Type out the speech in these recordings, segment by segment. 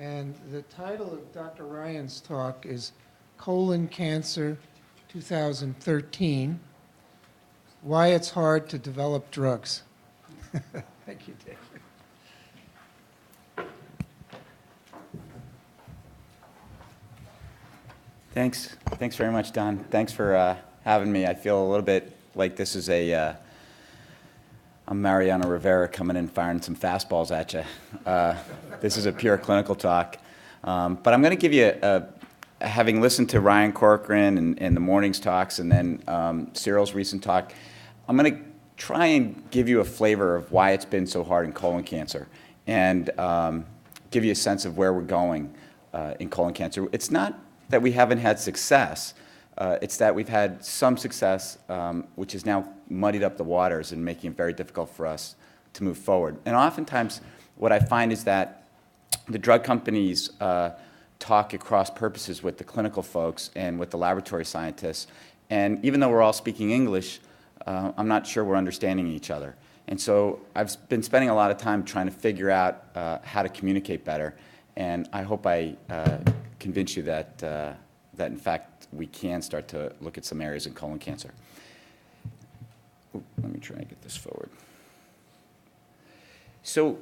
And the title of Dr. Ryan's talk is Colon Cancer 2013, Why It's Hard to Develop Drugs. Thank you, David. Thanks very much, Don. Thanks for having me. I feel a little bit like this is I'm Mariano Rivera coming in firing some fastballs at you. This is a pure clinical talk. But I'm going to give you, having listened to Ryan Corcoran and the morning's talks and then Cyril's recent talk, I'm going to try and give you a flavor of why it's been so hard in colon cancer and give you a sense of where we're going in colon cancer. It's not that we haven't had success. It's that we've had some success, which has now muddied up the waters and making it very difficult for us to move forward. And oftentimes, what I find is that the drug companies talk at cross purposes with the clinical folks and with the laboratory scientists. And even though we're all speaking English, I'm not sure we're understanding each other. And so I've been spending a lot of time trying to figure out how to communicate better. And I hope I convince you that in fact, we can start to look at some areas in colon cancer. Ooh, let me try and get this forward. So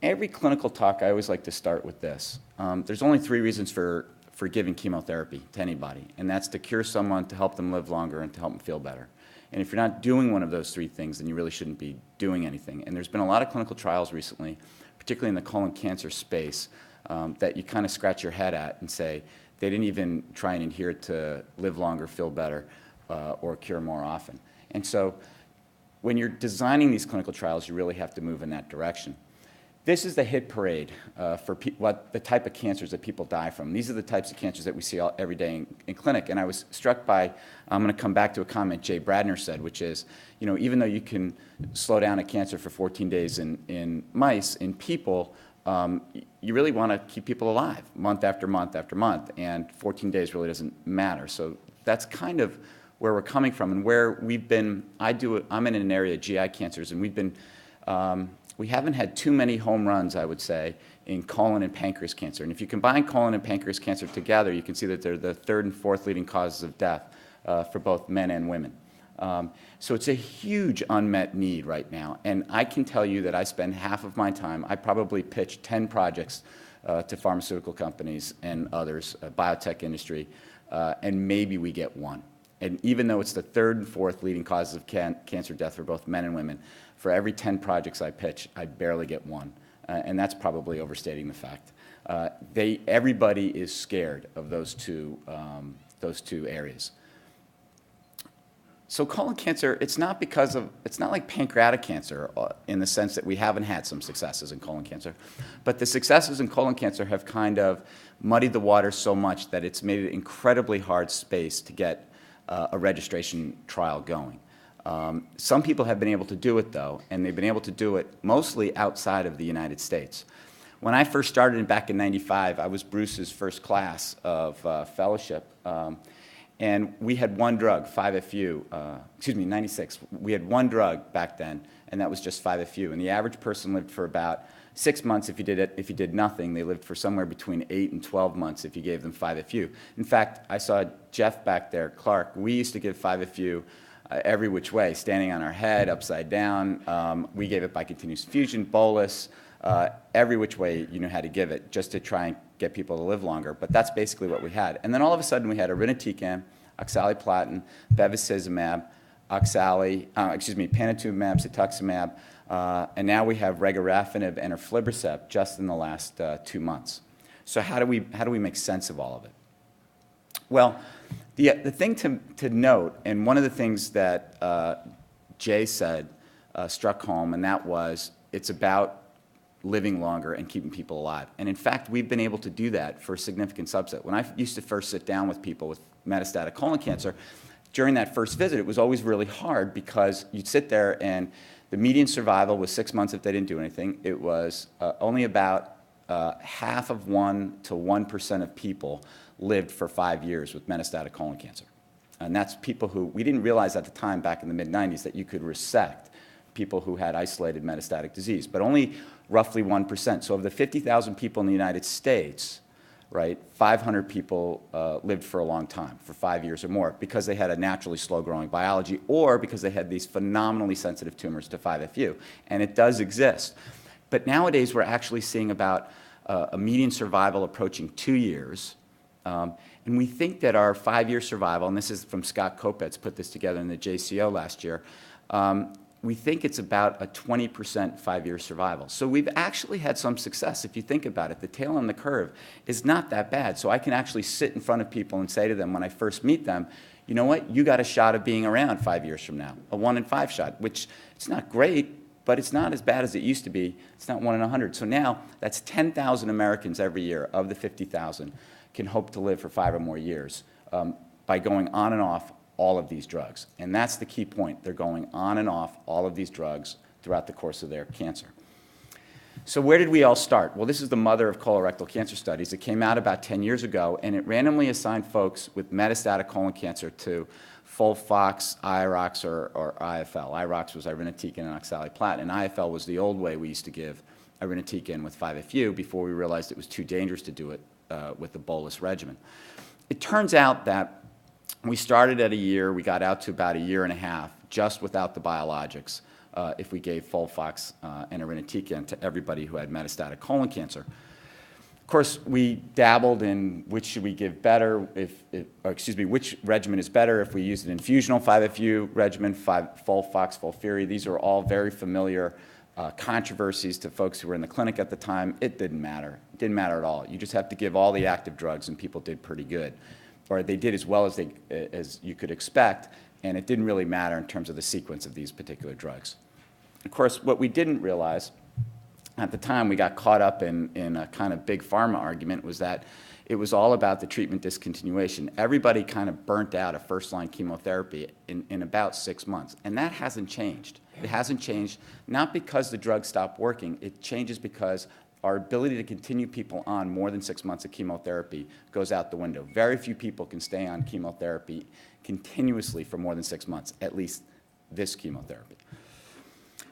every clinical talk, I always like to start with this. There's only 3 reasons for giving chemotherapy to anybody, and that's to cure someone, to help them live longer, and to help them feel better. And if you're not doing one of those 3 things, then you really shouldn't be doing anything. And there's been a lot of clinical trials recently, particularly in the colon cancer space, that you kind of scratch your head at and say, they didn't even try and adhere to live longer, feel better, or cure more often. And so when you're designing these clinical trials, you really have to move in that direction. This is the hit parade for the type of cancers that people die from. These are the types of cancers that we see every day in clinic. And I was struck by, I'm going to come back to a comment Jay Bradner said, which is, you know, even though you can slow down a cancer for 14 days in mice, in people, you really want to keep people alive month after month after month, and 14 days really doesn't matter. So that's kind of where we're coming from and where we've been. I'm in an area of GI cancers, and we've been, we haven't had too many home runs, I would say, in colon and pancreas cancer. And if you combine colon and pancreas cancer together, you can see that they're the 3rd and 4th leading causes of death for both men and women. So it's a huge unmet need right now. And I can tell you that I spend half of my time, I probably pitch 10 projects to pharmaceutical companies and others, biotech industry, and maybe we get 1. And even though it's the 3rd and 4th leading causes of cancer death for both men and women, for every 10 projects I pitch, I barely get 1. And that's probably overstating the fact. Everybody is scared of those two areas. So colon cancer, it's not like pancreatic cancer in the sense that we haven't had some successes in colon cancer, but the successes in colon cancer have kind of muddied the water so much that it's made it an incredibly hard space to get a registration trial going. Some people have been able to do it though, and they've been able to do it mostly outside of the United States. When I first started back in '95, I was Bruce's first class of fellowship. And we had 1 drug, 5-FU, 96. We had 1 drug back then, and that was just 5-FU. And the average person lived for about 6 months if you did nothing. They lived for somewhere between 8 and 12 months if you gave them 5-FU. In fact, I saw Jeff back there, Clark. We used to give 5-FU every which way, standing on our head, upside down. We gave it by continuous infusion, bolus, every which way you knew how to give it, just to try and get people to live longer. But that's basically what we had. And then all of a sudden we had irinotecan, oxaliplatin, bevacizumab, panitumumab, cetuximab, and now we have Regrafenib and aflibercept just in the last 2 months. So how do we make sense of all of it? Well, the thing to note, and one of the things that Jay said struck home, and that was it's about living longer and keeping people alive. And in fact, we've been able to do that for a significant subset. When I used to first sit down with people with metastatic colon cancer, during that first visit, it was always really hard because you'd sit there and the median survival was 6 months if they didn't do anything. It was only about half of 1 to 1% of people lived for 5 years with metastatic colon cancer. And that's people who, we didn't realize at the time back in the mid-90s that you could resect people who had isolated metastatic disease, but only roughly 1%. So of the 50,000 people in the United States, right, 500 people lived for a long time, for 5 years or more, because they had a naturally slow-growing biology or because they had these phenomenally sensitive tumors to 5-FU. And it does exist. But nowadays, we're actually seeing about a median survival approaching 2 years. And we think that our 5-year survival, and this is from Scott Kopetz, put this together in the JCO last year, we think it's about a 20% 5-year survival. So we've actually had some success. If you think about it, the tail on the curve is not that bad. So I can actually sit in front of people and say to them when I first meet them, you know what, you got a shot of being around 5 years from now, a 1 in 5 shot, which it's not great, but it's not as bad as it used to be. It's not 1 in 100. So now that's 10,000 Americans every year of the 50,000 can hope to live for 5 or more years by going on and off all of these drugs. And that's the key point. They're going on and off all of these drugs throughout the course of their cancer. So where did we all start? Well, this is the mother of colorectal cancer studies. It came out about 10 years ago, and it randomly assigned folks with metastatic colon cancer to FOLFOX, IROX, or IFL. IROX was irinotecan and oxaliplatin, and IFL was the old way we used to give irinotecan with 5-FU before we realized it was too dangerous to do it with the bolus regimen. It turns out that we started at a year, we got out to about a year and a half, just without the biologics, if we gave FOLFOX and irinotecan to everybody who had metastatic colon cancer. Of course, we dabbled in which should we give better, which regimen is better if we use an infusional 5-FU regimen, FOLFOX, FOLFIRI. These are all very familiar controversies to folks who were in the clinic at the time. It didn't matter. It didn't matter at all. You just have to give all the active drugs, and people did pretty good. Or they did as well as you could expect, and it didn't really matter in terms of the sequence of these particular drugs. Of course, what we didn't realize at the time, we got caught up in a kind of big pharma argument, was that it was all about the treatment discontinuation. Everybody kind of burnt out a first-line chemotherapy in about 6 months, and that hasn't changed. It hasn't changed, not because the drug stopped working. It changes because our ability to continue people on more than 6 months of chemotherapy goes out the window. Very few people can stay on chemotherapy continuously for more than 6 months, at least this chemotherapy.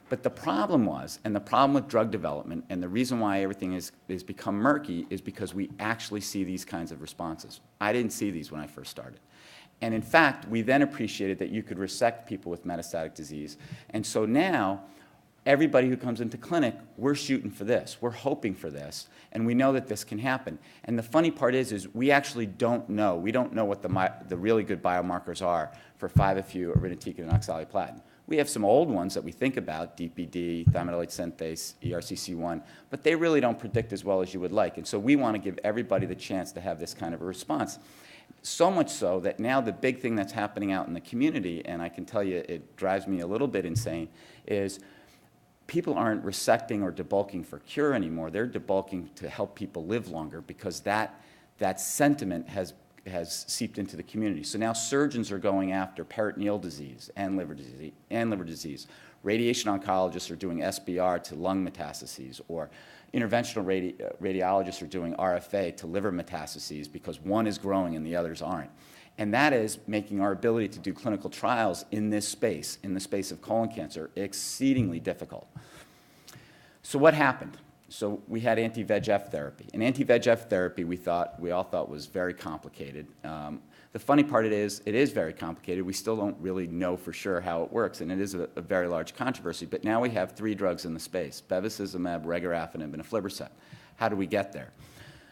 But the problem was, and the problem with drug development, and the reason why everything has become murky, is because we actually see these kinds of responses. I didn't see these when I first started. And in fact, we then appreciated that you could resect people with metastatic disease. And so now, everybody who comes into clinic, we're shooting for this. We're hoping for this. And we know that this can happen. And the funny part is we actually don't know. We don't know what the really good biomarkers are for 5-FU, irinotecan, and oxaliplatin. We have some old ones that we think about, DPD, thymidylate synthase, ERCC1, but they really don't predict as well as you would like. And so we want to give everybody the chance to have this kind of a response. So much so that now the big thing that's happening out in the community, and I can tell you it drives me a little bit insane, is people aren't resecting or debulking for cure anymore. They're debulking to help people live longer, because that sentiment has seeped into the community. So now surgeons are going after peritoneal disease and liver disease. Radiation oncologists are doing SBR to lung metastases, or interventional radiologists are doing RFA to liver metastases, because one is growing and the others aren't. And that is making our ability to do clinical trials in this space, in the space of colon cancer, exceedingly difficult. So what happened? So we had anti-VEGF therapy. And anti-VEGF therapy we all thought was very complicated. The funny part it is very complicated. We still don't really know for sure how it works, and it is a very large controversy. But now we have 3 drugs in the space: bevacizumab, Regrafenib, and aflibercept. How do we get there?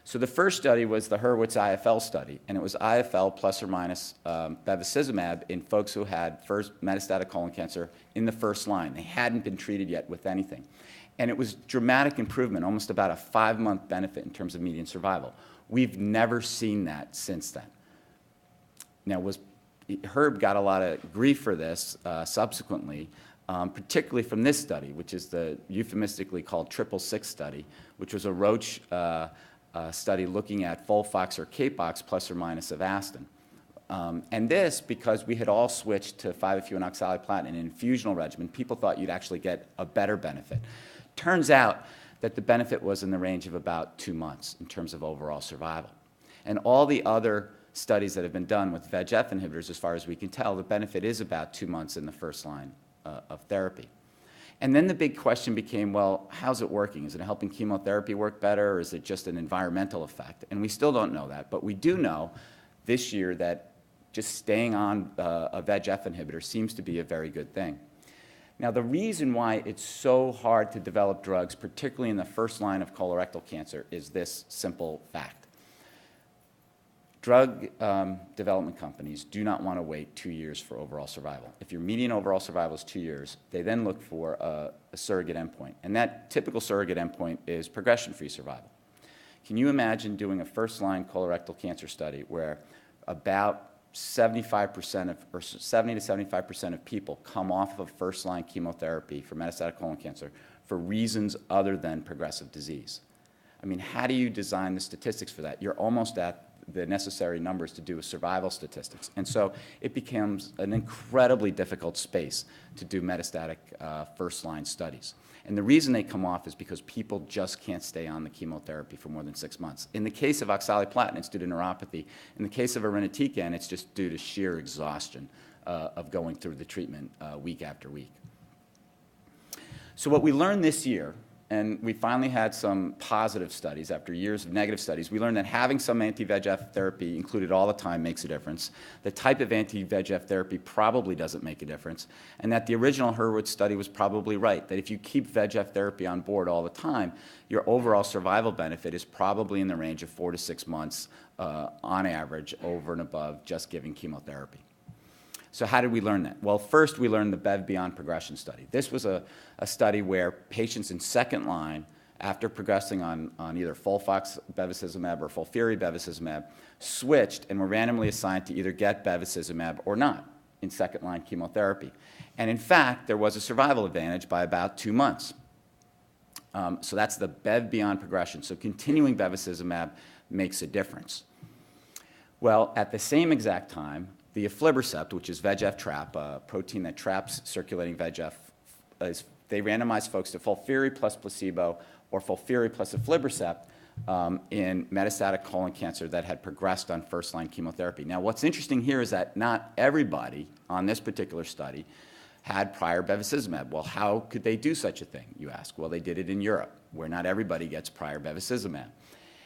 So the first study was the Hurwitz IFL study, and it was IFL plus or minus bevacizumab in folks who had first metastatic colon cancer in the first line. They hadn't been treated yet with anything. And it was dramatic improvement, almost about a 5-month benefit in terms of median survival. We've never seen that since then. Now, Herb got a lot of grief for this subsequently, particularly from this study, which is the euphemistically called 666 study, which was a Roche study looking at FOLFOX or CAPOX plus or minus Avastin. And this, because we had all switched to 5-FU and oxaliplatin in an infusional regimen, people thought you'd actually get a better benefit. Turns out that the benefit was in the range of about 2 months in terms of overall survival. And all the other studies that have been done with VEGF inhibitors, as far as we can tell, the benefit is about 2 months in the first line of therapy. And then the big question became, well, how's it working? Is it helping chemotherapy work better, or is it just an environmental effect? And we still don't know that, but we do know this year that just staying on a VEGF inhibitor seems to be a very good thing. Now, the reason why it's so hard to develop drugs, particularly in the first line of colorectal cancer, is this simple fact. Drug development companies do not want to wait 2 years for overall survival. If your median overall survival is 2 years, they then look for a surrogate endpoint. And that typical surrogate endpoint is progression-free survival. Can you imagine doing a first-line colorectal cancer study where about 75% of, or 70 to 75% of people come off of first-line chemotherapy for metastatic colon cancer for reasons other than progressive disease? I mean, how do you design the statistics for that? You're almost at the necessary numbers to do a survival statistics. And so it becomes an incredibly difficult space to do metastatic first-line studies. And the reason they come off is because people just can't stay on the chemotherapy for more than 6 months. In the case of oxaliplatin, it's due to neuropathy. In the case of irinotecan, it's just due to sheer exhaustion of going through the treatment week after week. So what we learned this year, and we finally had some positive studies after years of negative studies, we learned that having some anti-VEGF therapy included all the time makes a difference. The type of anti-VEGF therapy probably doesn't make a difference, and that the original Hurwitz study was probably right, that if you keep VEGF therapy on board all the time, your overall survival benefit is probably in the range of 4 to 6 months on average over and above just giving chemotherapy. So how did we learn that? Well, first we learned the BEV beyond progression study. This was a study where patients in second line, after progressing on either FOLFOX bevacizumab or FOLFIRI bevacizumab, switched and were randomly assigned to either get bevacizumab or not in second line chemotherapy. And in fact, there was a survival advantage by about 2 months. So that's the BEV beyond progression. So continuing bevacizumab makes a difference. Well, at the same exact time, the aflibercept, which is VEGF trap, a protein that traps circulating VEGF, they randomized folks to FOLFIRI plus placebo or FOLFIRI plus aflibercept in metastatic colon cancer that had progressed on first-line chemotherapy. Now, what's interesting here is that not everybody on this particular study had prior bevacizumab. Well, how could they do such a thing, you ask? Well, they did it in Europe, where not everybody gets prior bevacizumab.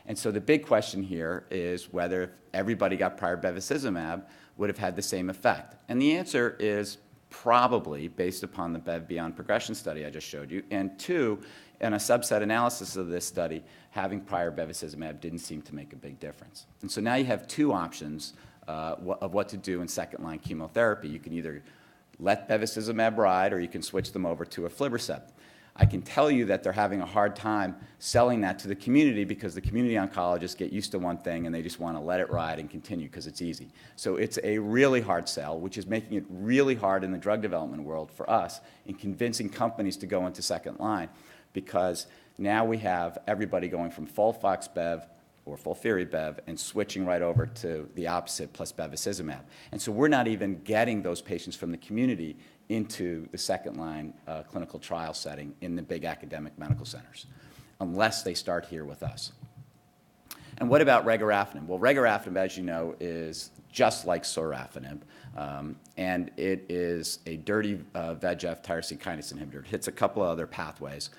And so the big question here is whether if everybody got prior bevacizumab would have had the same effect. And the answer is probably, based upon the BEV beyond progression study I just showed you, and two, in a subset analysis of this study, having prior bevacizumab didn't seem to make a big difference. And so now you have two options of what to do in second-line chemotherapy. You can either let bevacizumab ride, or you can switch them over to aflibercept. I can tell you that they're having a hard time selling that to the community because the community oncologists get used to one thing and they just want to let it ride and continue because it's easy. So it's a really hard sell, which is making it really hard in the drug development world for us in convincing companies to go into second line, because now we have everybody going from FOLFOX Bev or FOLFIRI Bev and switching right over to the opposite plus bevacizumab. And so we're not even getting those patients from the community into the second-line clinical trial setting in the big academic medical centers, unless they start here with us. And what about Regrafenib? Well, Regrafenib, as you know, is just like sorafenib, and it is a dirty VEGF tyrosine kinase inhibitor. It hits a couple of other pathways,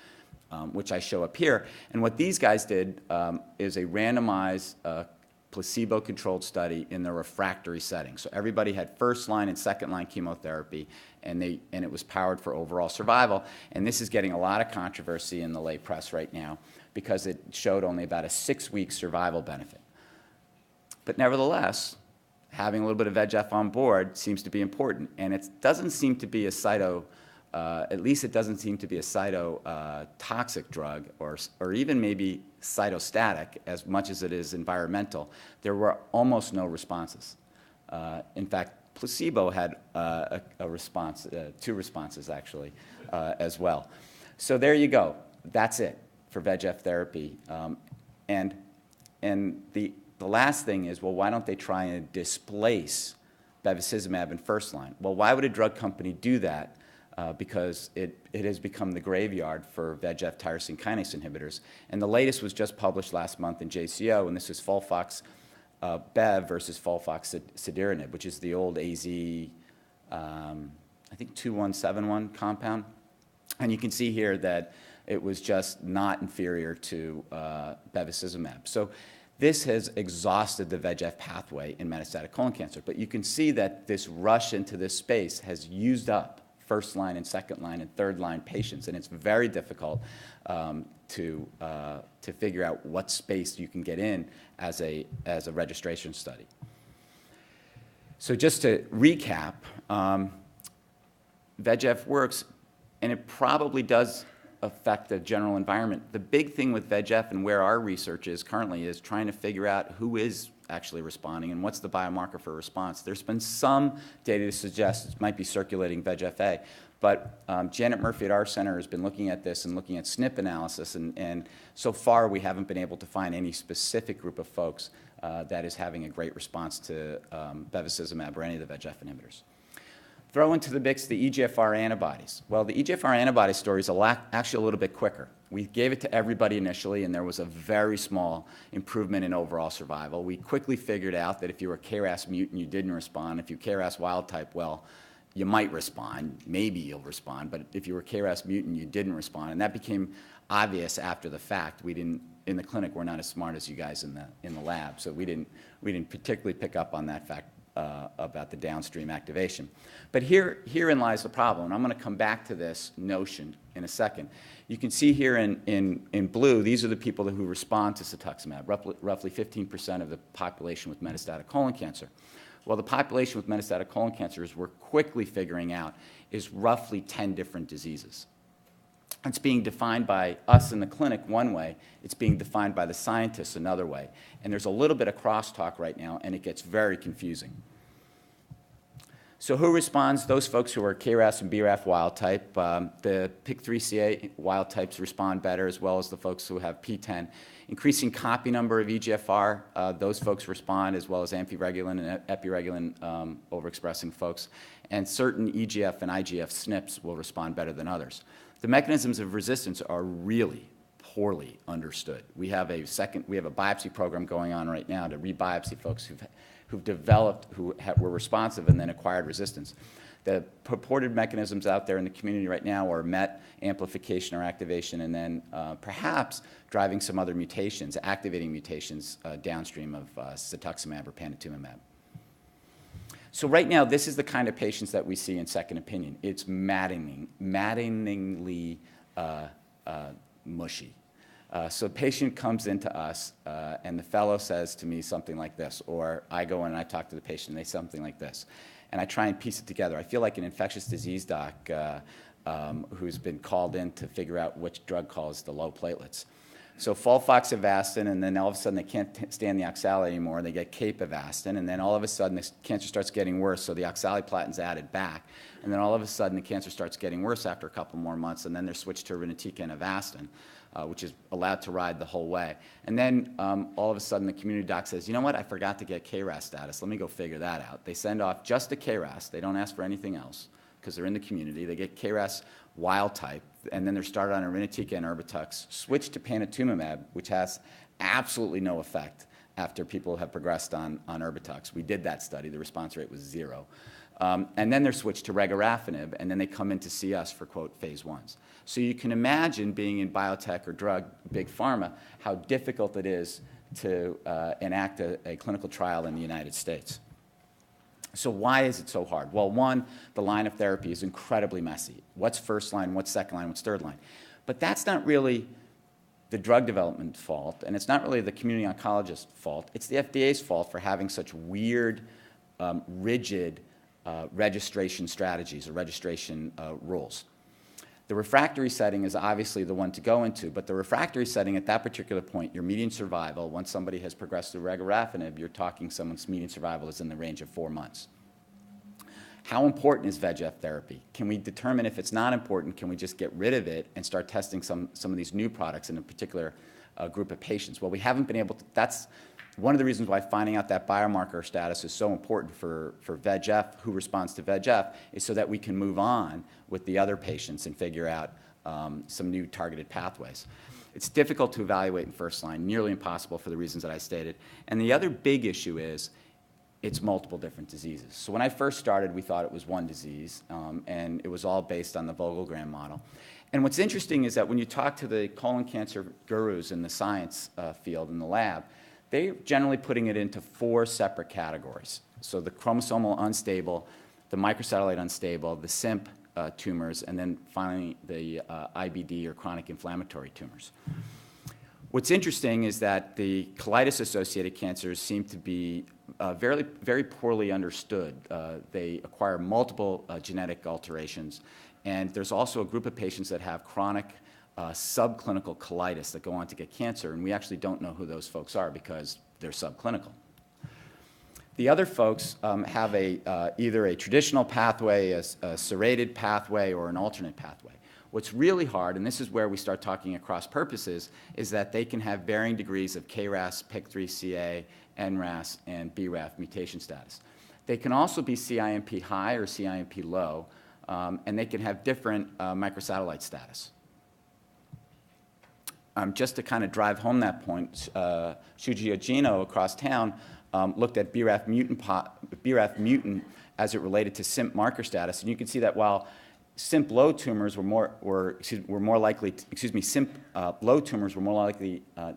which I show up here. And what these guys did is a randomized placebo-controlled study in the refractory setting. So everybody had first-line and second-line chemotherapy, and it was powered for overall survival. And this is getting a lot of controversy in the lay press right now because it showed only about a 6-week survival benefit. But nevertheless, having a little bit of VEGF on board seems to be important, and it doesn't seem to be a at least it doesn't seem to be a cytotoxic drug, or even maybe cytostatic as much as it is environmental. There were almost no responses. In fact, placebo had a response, 2 responses actually, as well. So there you go. That's it for VEGF therapy. And the last thing is, well, why don't they try and displace bevacizumab in first line? Well, why would a drug company do that? Because it has become the graveyard for VEGF tyrosine kinase inhibitors. And the latest was just published last month in JCO, and this is FOLFOX Bev versus FOLFOX cediranib, which is the old AZ, I think 2171 compound. And you can see here that it was just not inferior to bevacizumab. So this has exhausted the VEGF pathway in metastatic colon cancer. But you can see that this rush into this space has used up first line and second line and third line patients, and it's very difficult to figure out what space you can get in as a registration study. So just to recap, VEGF works, and it probably does affect the general environment. The big thing with VEGF and where our research is currently is trying to figure out who is actually responding and what's the biomarker for response. There's been some data to suggest it might be circulating VEGF-A, but Janet Murphy at our center has been looking at this and looking at SNP analysis, and so far we haven't been able to find any specific group of folks that is having a great response to bevacizumab or any of the VEGF inhibitors. Throw into the mix the EGFR antibodies. Well, the EGFR antibody story is actually a little bit quicker. We gave it to everybody initially, and there was a very small improvement in overall survival. We quickly figured out that if you were KRAS mutant, you didn't respond. If you KRAS wild type, well, you might respond. Maybe you'll respond. But if you were KRAS mutant, you didn't respond. And that became obvious after the fact. We didn't, in the clinic, we're not as smart as you guys in the lab, so we didn't particularly pick up on that fact about the downstream activation. But herein lies the problem, and I'm going to come back to this notion in a second. You can see here in blue, these are the people who respond to cetuximab, roughly 15% of the population with metastatic colon cancer. Well, the population with metastatic colon cancer, as we're quickly figuring out, is roughly 10 different diseases. It's being defined by us in the clinic one way. It's being defined by the scientists another way. And there's a little bit of crosstalk right now, and it gets very confusing. So who responds? Those folks who are KRAS and BRAF wild type. The PIK3CA wild types respond better, as well as the folks who have PTEN. Increasing copy number of EGFR, those folks respond, as well as amphiregulin and epiregulin overexpressing folks. And certain EGF and IGF SNPs will respond better than others. The mechanisms of resistance are really poorly understood. We have a biopsy program going on right now to rebiopsy folks who've developed, were responsive and then acquired resistance. The purported mechanisms out there in the community right now are MET amplification or activation, and then perhaps driving some other mutations, activating mutations downstream of cetuximab or panitumumab. So right now, this is the kind of patients that we see in second opinion. It's maddeningly mushy. So a patient comes into us, and the fellow says to me something like this, or I go in and I talk to the patient, and they say something like this. And I try and piece it together. I feel like an infectious disease doc who's been called in to figure out which drug causes the low platelets. So Avastin, and then all of a sudden they can't stand the oxalate anymore, and they get Cape Avastin, and then all of a sudden the cancer starts getting worse, so the oxaliplatin's added back, and then all of a sudden the cancer starts getting worse after a couple more months, and then they're switched to irinotecan Avastin, which is allowed to ride the whole way. And then all of a sudden the community doc says, you know what, I forgot to get KRAS status, let me go figure that out. They send off just a KRAS, they don't ask for anything else, because they're in the community, they get KRAS wild type, and then they're started on irinotecan and Erbitux, switch to panitumumab, which has absolutely no effect after people have progressed on Erbitux. We did that study. The response rate was 0. And then they're switched to Regrafenib, and then they come in to see us for, quote, phase 1s. So you can imagine being in biotech or drug, big pharma, how difficult it is to enact a clinical trial in the United States. So why is it so hard? Well, one, the line of therapy is incredibly messy. What's first line, what's second line, what's third line? But that's not really the drug development fault, and it's not really the community oncologist's fault. It's the FDA's fault for having such weird, rigid registration strategies or registration rules. The refractory setting is obviously the one to go into, but the refractory setting at that particular point, your median survival, once somebody has progressed through Regrafenib, you're talking someone's median survival is in the range of 4 months. How important is VEGF therapy? Can we determine if it's not important, can we just get rid of it and start testing some of these new products in a particular group of patients? Well, we haven't been able to, that's one of the reasons why finding out that biomarker status is so important for VEGF, who responds to VEGF, is so that we can move on with the other patients and figure out some new targeted pathways. It's difficult to evaluate in first line, nearly impossible for the reasons that I stated. And the other big issue is it's multiple different diseases. So when I first started, we thought it was one disease, and it was all based on the Vogelgram model. And what's interesting is that when you talk to the colon cancer gurus in the science field, in the lab, they're generally putting it into 4 separate categories. So the chromosomal unstable, the microsatellite unstable, the CIMP tumors, and then finally the IBD or chronic inflammatory tumors. What's interesting is that the colitis-associated cancers seem to be very, very poorly understood. They acquire multiple genetic alterations, and there's also a group of patients that have chronic subclinical colitis that go on to get cancer, and we actually don't know who those folks are because they're subclinical. The other folks have either a traditional pathway, a serrated pathway, or an alternate pathway. What's really hard, and this is where we start talking across purposes, is that they can have varying degrees of KRAS, PIK3CA, NRAS, and BRAF mutation status. They can also be CIMP high or CIMP low, and they can have different microsatellite status. Just to kind of drive home that point, Shuji Ogino across town looked at BRAF mutant as it related to CIMP marker status, and you can see that while CIMP low tumors were more likely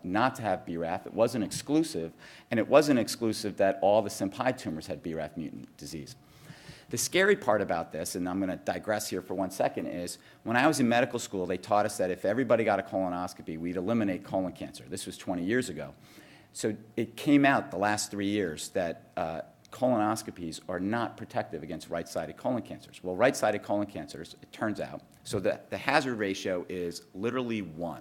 not to have BRAF. It wasn't exclusive, and it wasn't exclusive that all the CIMP high tumors had BRAF mutant disease. The scary part about this, and I'm going to digress here for 1 second, is when I was in medical school, they taught us that if everybody got a colonoscopy, we'd eliminate colon cancer. This was 20 years ago. So it came out the last 3 years that colonoscopies are not protective against right-sided colon cancers. Well, right-sided colon cancers, it turns out, so the hazard ratio is literally 1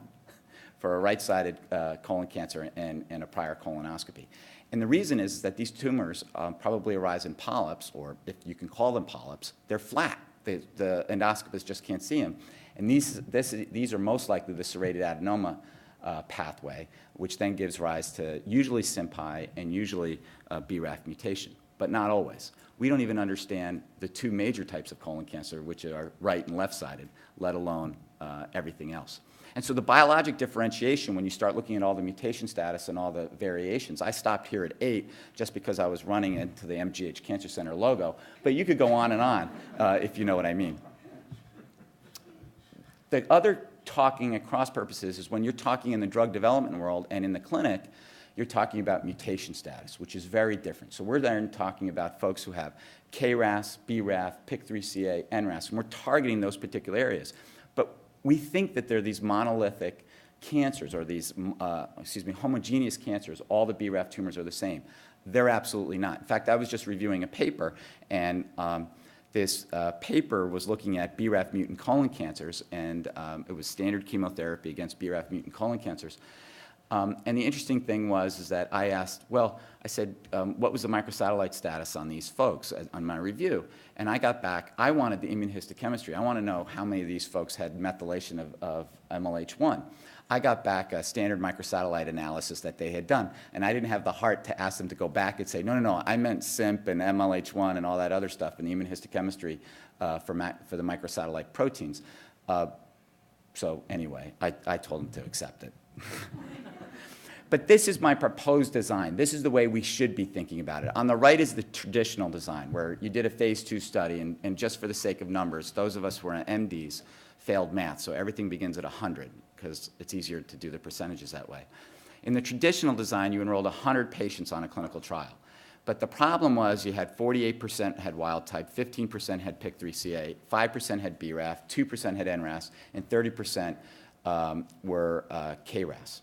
for a right-sided colon cancer and a prior colonoscopy. And the reason is that these tumors probably arise in polyps, or if you can call them polyps, they're flat. The endoscopist just can't see them. And these are most likely the serrated adenoma pathway, which then gives rise to usually CIMP high and usually BRAF mutation, but not always. We don't even understand the 2 major types of colon cancer, which are right and left-sided, let alone everything else. And so the biologic differentiation, when you start looking at all the mutation status and all the variations, I stopped here at 8 just because I was running into the MGH Cancer Center logo, but you could go on and on if you know what I mean. The other talking at cross purposes is when you're talking in the drug development world and in the clinic, you're talking about mutation status, which is very different. So we're then talking about folks who have KRAS, BRAF, PIK3CA, NRAS, and we're targeting those particular areas. But we think that they're these monolithic cancers, or these, homogeneous cancers. All the BRAF tumors are the same. They're absolutely not. In fact, I was just reviewing a paper, and this paper was looking at BRAF mutant colon cancers, and it was standard chemotherapy against BRAF mutant colon cancers. And the interesting thing is that I said, what was the microsatellite status on these folks on my review? And I got back, I wanted the immunohistochemistry. I want to know how many of these folks had methylation of MLH1. I got back a standard microsatellite analysis that they had done, and I didn't have the heart to ask them to go back and say, no, I meant CIMP and MLH1 and all that other stuff in the immunohistochemistry for the microsatellite proteins. So anyway, I told them to accept it. But this is my proposed design. This is the way we should be thinking about it. On the right is the traditional design, where you did a phase 2 study, and just for the sake of numbers, those of us who are MDs failed math, so everything begins at 100, because it's easier to do the percentages that way. In the traditional design, you enrolled 100 patients on a clinical trial. But the problem was you had 48% had wild type, 15% had PIK3CA, 5% had BRAF, 2% had NRAS, and 30% were KRAS.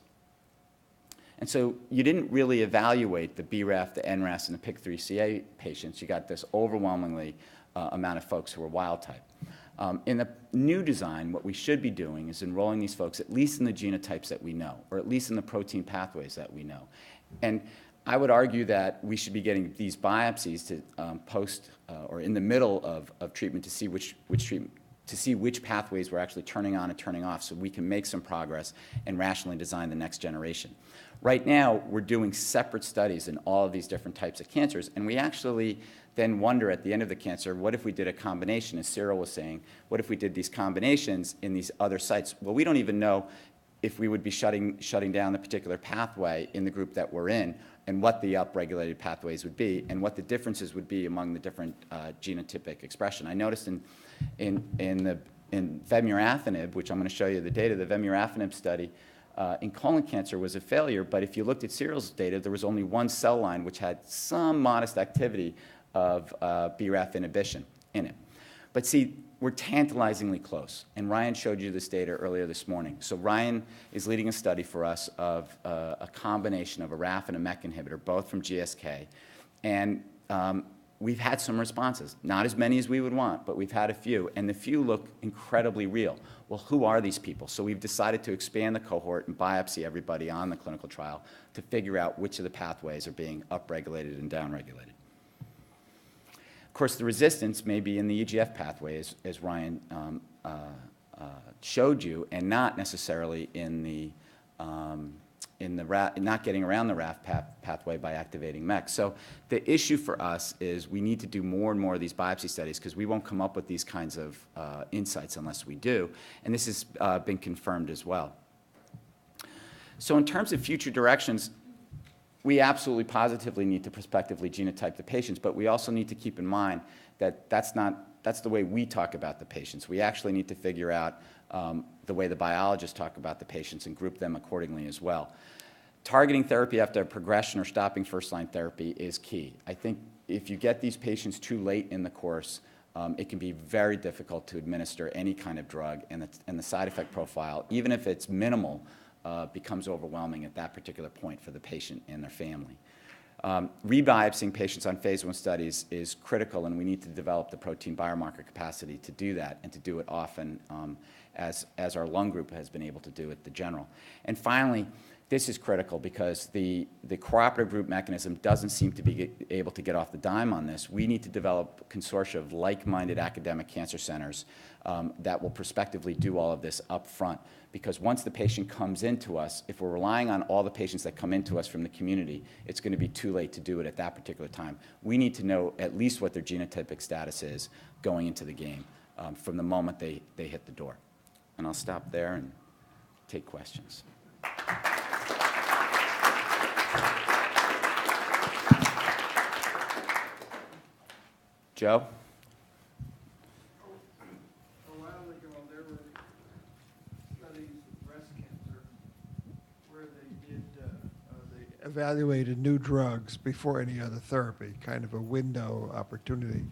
And so you didn't really evaluate the BRAF, the NRAS, and the PIK3CA patients. You got this overwhelmingly amount of folks who were wild type. In the new design, what we should be doing is enrolling these folks at least in the genotypes that we know, or at least in the protein pathways that we know. And I would argue that we should be getting these biopsies to post or in the middle of treatment to see which pathways we're actually turning on and turning off, so we can make some progress and rationally design the next generation. Right now, we're doing separate studies in all of these different types of cancers, and we actually then wonder at the end of the cancer, what if we did a combination, as Cyril was saying, what if we did these combinations in these other sites? Well, we don't even know if we would be shutting down the particular pathway in the group that we're in and what the upregulated pathways would be and what the differences would be among the different genotypic expression. I noticed in VEmurafenib, which I'm going to show you the data, the VEmurafenib study in colon cancer was a failure, but if you looked at serials data, there was only one cell line which had some modest activity of BRAF inhibition in it. But see, we're tantalizingly close, and Ryan showed you this data earlier this morning. So Ryan is leading a study for us of a combination of a RAF and a MEK inhibitor, both from GSK, and we've had some responses. Not as many as we would want, but we've had a few, and the few look incredibly real. Well, who are these people? So we've decided to expand the cohort and biopsy everybody on the clinical trial to figure out which of the pathways are being upregulated and downregulated. Of course, the resistance may be in the EGF pathway, as Ryan showed you, and not necessarily in the not getting around the RAF pathway by activating MEK. So the issue for us is we need to do more and more of these biopsy studies because we won't come up with these kinds of insights unless we do, and this has been confirmed as well. So in terms of future directions, we absolutely positively need to prospectively genotype the patients, but we also need to keep in mind that that's the way we talk about the patients. We actually need to figure out the way the biologists talk about the patients and group them accordingly as well. Targeting therapy after progression or stopping first-line therapy is key. I think if you get these patients too late in the course, it can be very difficult to administer any kind of drug, and the side effect profile, even if it's minimal, becomes overwhelming at that particular point for the patient and their family. Rebiopsying patients on phase 1 studies is critical, and we need to develop the protein biomarker capacity to do that and to do it often, as our lung group has been able to do at the general. And finally, this is critical because the cooperative group mechanism doesn't seem to be able to get off the dime on this. We need to develop a consortium of like-minded academic cancer centers that will prospectively do all of this up front. Because once the patient comes into us, if we're relying on all the patients that come into us from the community, it's going to be too late to do it at that particular time. We need to know at least what their genotypic status is going into the game from the moment they hit the door. And I'll stop there and take questions. Joe? A while ago, there were studies of breast cancer where they evaluated new drugs before any other therapy, kind of a window opportunity.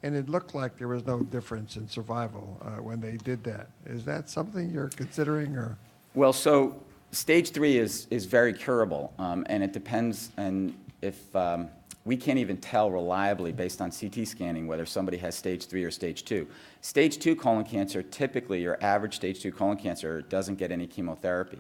And it looked like there was no difference in survival when they did that. Is that something you're considering, or? Well, so stage 3 is very curable, and it depends on if we can't even tell reliably based on CT scanning whether somebody has stage 3 or stage 2. Stage 2 colon cancer, typically your average stage 2 colon cancer doesn't get any chemotherapy.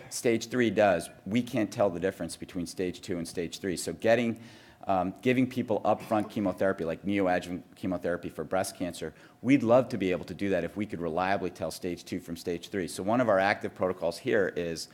Stage 3 does. We can't tell the difference between stage 2 and stage 3. So giving people upfront chemotherapy, like neoadjuvant chemotherapy for breast cancer, we'd love to be able to do that if we could reliably tell stage 2 from stage 3. So one of our active protocols here is,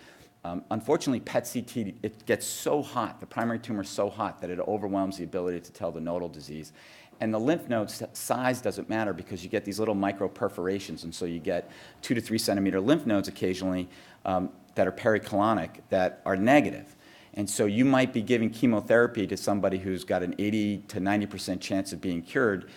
unfortunately, PET-CT, it gets so hot, the primary tumor is so hot that it overwhelms the ability to tell the nodal disease. And the lymph node size doesn't matter because you get these little micro perforations, and so you get 2 to 3 centimeter lymph nodes occasionally that are pericolonic that are negative. And so you might be giving chemotherapy to somebody who's got an 80 to 90% chance of being cured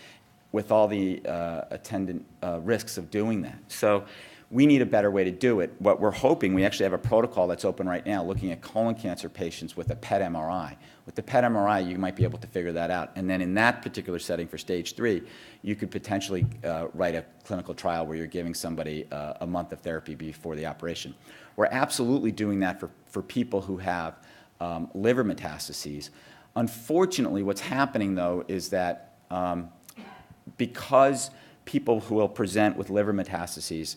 with all the attendant risks of doing that. So we need a better way to do it. What we're hoping, we actually have a protocol that's open right now looking at colon cancer patients with a PET MRI. With the PET MRI, you might be able to figure that out. And then in that particular setting for stage 3, you could potentially write a clinical trial where you're giving somebody a month of therapy before the operation. We're absolutely doing that for people who have liver metastases. Unfortunately, what's happening, though, is that because people who will present with liver metastases,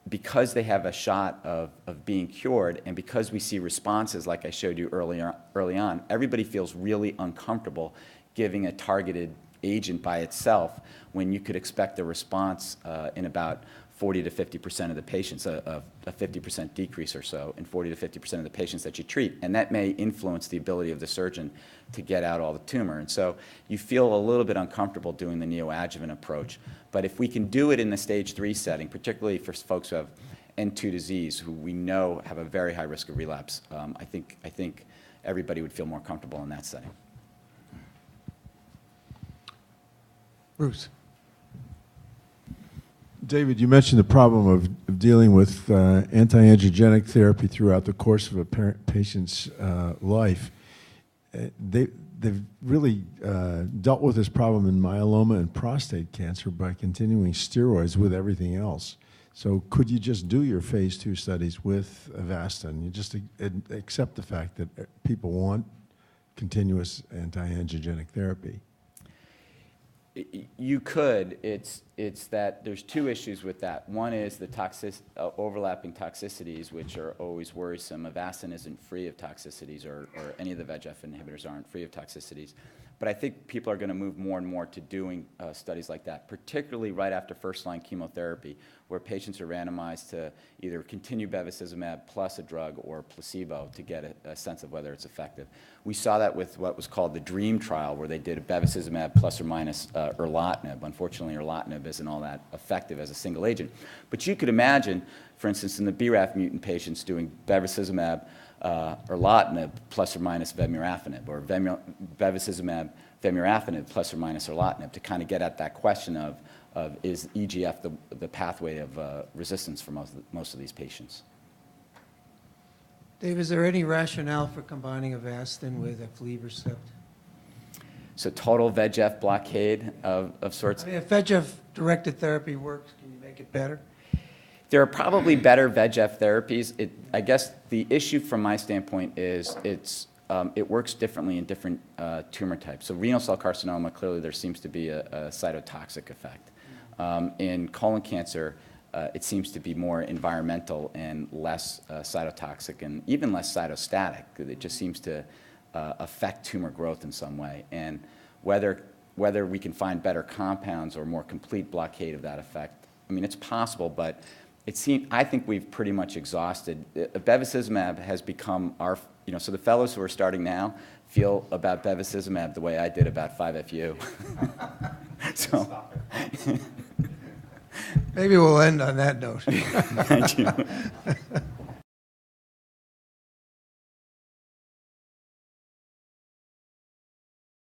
because they have a shot of being cured, and because we see responses like I showed you early on, everybody feels really uncomfortable giving a targeted agent by itself when you could expect a response in about 40 to 50% of the patients, a 50% decrease or so in 40 to 50% of the patients that you treat. And that may influence the ability of the surgeon to get out all the tumor. And so you feel a little bit uncomfortable doing the neoadjuvant approach. But if we can do it in the stage 3 setting, particularly for folks who have N2 disease, who we know have a very high risk of relapse, I think everybody would feel more comfortable in that setting. Bruce? David, you mentioned the problem of dealing with anti-angiogenic therapy throughout the course of a patient's life. They've really dealt with this problem in myeloma and prostate cancer by continuing steroids with everything else. So could you just do your phase 2 studies with Avastin? You just accept the fact that people want continuous anti-angiogenic therapy. You could. It's that there's two issues with that. One is the overlapping toxicities, which are always worrisome. Avastin isn't free of toxicities, or any of the VEGF inhibitors aren't free of toxicities. But I think people are going to move more and more to doing studies like that, particularly right after first-line chemotherapy, where patients are randomized to either continue bevacizumab plus a drug or placebo to get a sense of whether it's effective. We saw that with what was called the DREAM trial, where they did a bevacizumab plus or minus erlotinib. Unfortunately, erlotinib isn't all that effective as a single agent. But you could imagine, for instance, in the BRAF mutant patients doing bevacizumab erlotinib plus or minus VEmurafenib, or bevacizumab VEmurafenib plus or minus erlotinib, to kind of get at that question of is EGF the pathway of resistance for most of these patients. Dave, is there any rationale for combining Avastin with aflibercept? So total VEGF blockade of sorts. I mean, if VEGF-directed therapy works, can you make it better? There are probably better VEGF therapies. I guess the issue from my standpoint is it works differently in different tumor types. So renal cell carcinoma, clearly there seems to be a cytotoxic effect. In colon cancer, it seems to be more environmental and less cytotoxic and even less cytostatic. It just seems to affect tumor growth in some way. And whether we can find better compounds or more complete blockade of that effect, I mean, it's possible, but I think we've pretty much exhausted. Bevacizumab has become our, so the fellows who are starting now feel about bevacizumab the way I did about 5-FU. So, maybe we'll end on that note. thank you.